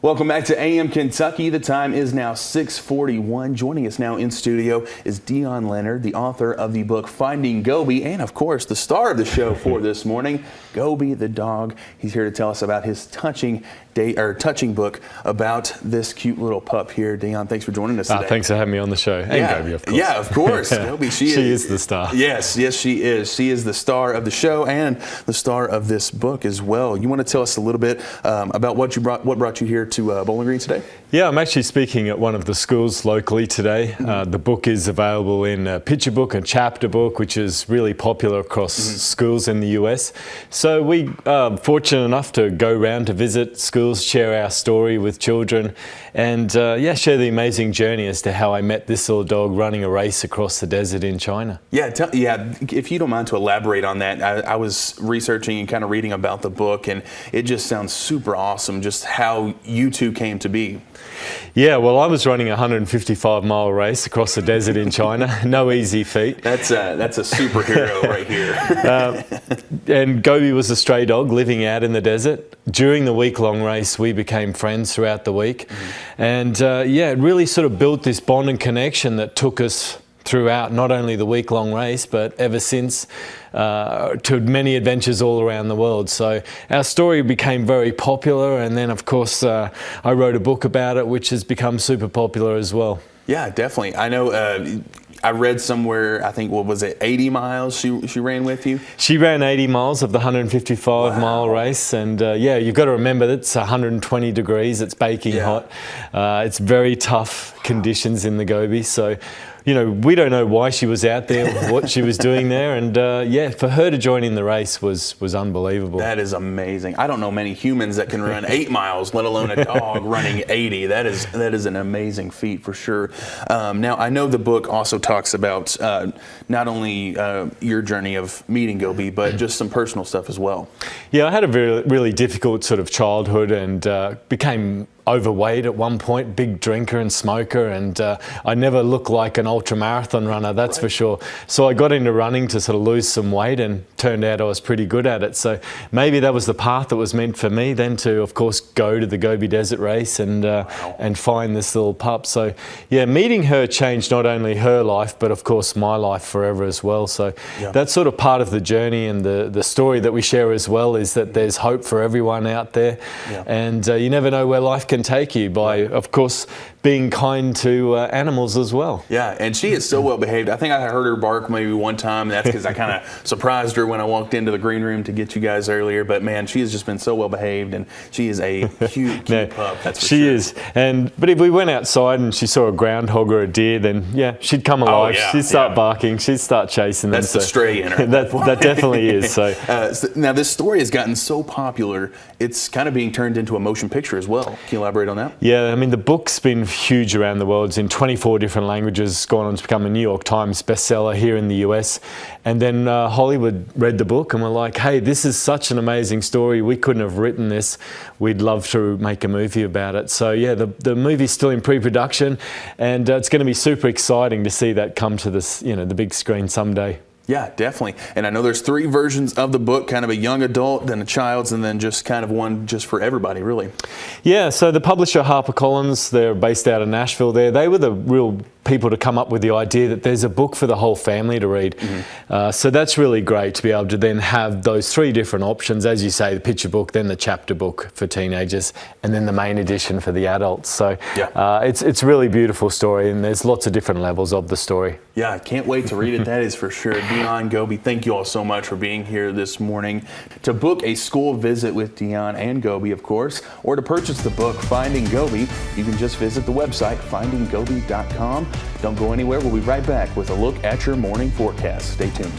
Welcome back to AM Kentucky. The time is now 6:41. Joining us now in studio is Dion Leonard, the author of the book Finding Gobi, and of course the star of the show for this morning, Gobi the dog. He's here to tell us about his touching book about this cute little pup here. Dion, thanks for joining us today. Thanks for having me on the show. And Gobi, of course. Yeah, of course. Gobi, she is the star. Yes, she is. She is the star of the show and the star of this book as well. You want to tell us a little bit about what brought you here to Bowling Green today? Yeah, I'm actually speaking at one of the schools locally today. The book is available in a picture book and chapter book, which is really popular across schools in the US. So we are fortunate enough to go around to visit schools, share our story with children, and share the amazing journey as to how I met this little dog running a race across the desert in China. Yeah, if you don't mind to elaborate on that. I was researching and kind of reading about the book, and it just sounds super awesome, just how you two came to be. Yeah, well, I was running a 155-mile race across the desert in China. No easy feat. That's a superhero right here. And Gobi was a stray dog living out in the desert. During the week-long race, we became friends throughout the week. And it really sort of built this bond and connection that took us throughout not only the week-long race, but ever since to many adventures all around the world. So our story became very popular, and then of course I wrote a book about it, which has become super popular as well. Yeah, definitely. I know. I read somewhere, I think, 80 miles she ran with you? She ran 80 miles of the 155-mile race, and you've got to remember that it's 120 degrees, it's baking hot. It's very tough conditions in the Gobi, so we don't know why she was out there, what she was doing there, and for her to join in the race was unbelievable. That is amazing. I don't know many humans that can run 8 miles, let alone a dog running 80. That is an amazing feat for sure. Now, I know the book also talks about not only your journey of meeting Gobi, but just some personal stuff as well. Yeah, I had a really difficult sort of childhood, and became overweight at one point, big drinker and smoker, and I never looked like an ultra marathon runner, that's for sure. So I got into running to sort of lose some weight, and turned out I was pretty good at it. So maybe that was the path that was meant for me then, to of course go to the Gobi Desert race and find this little pup. So yeah, meeting her changed not only her life, but of course my life forever as well. So that's sort of part of the journey, and the story that we share as well is that there's hope for everyone out there, and you never know where life can take you by, of course, being kind to animals as well. Yeah, and she is so well behaved. I think I heard her bark maybe one time. That's because I kind of surprised her when I walked into the green room to get you guys earlier. But man, she has just been so well behaved, and she is a cute pup. That's for sure. She is. But if we went outside and she saw a groundhog or a deer, then she'd come alive. She'd start barking. She'd start chasing them. That's the stray in her. that definitely is. So now this story has gotten so popular, it's kind of being turned into a motion picture as well. Can you elaborate on that? Yeah, I mean, the book's been huge around the world. It's in 24 different languages, gone on to become a New York Times bestseller here in the US. And then Hollywood read the book and were like, hey, this is such an amazing story. We couldn't have written this. We'd love to make a movie about it. So yeah, the movie's still in pre-production, and it's going to be super exciting to see that come to this, the big screen someday. Yeah, definitely. And I know there's 3 versions of the book, kind of a young adult, then a child's, and then just kind of one just for everybody, really. Yeah, so the publisher HarperCollins, they're based out of Nashville there. They were the real people to come up with the idea that there's a book for the whole family to read. So that's really great to be able to then have those 3 different options, as you say, the picture book, then the chapter book for teenagers, and then the main edition for the adults. So it's a really beautiful story, and there's lots of different levels of the story. Yeah, I can't wait to read it, that is for sure. Dion, Gobi, thank you all so much for being here this morning. To book a school visit with Dion and Gobi, of course, or to purchase the book Finding Gobi, you can just visit the website findinggobi.com. Don't go anywhere. We'll be right back with a look at your morning forecast. Stay tuned.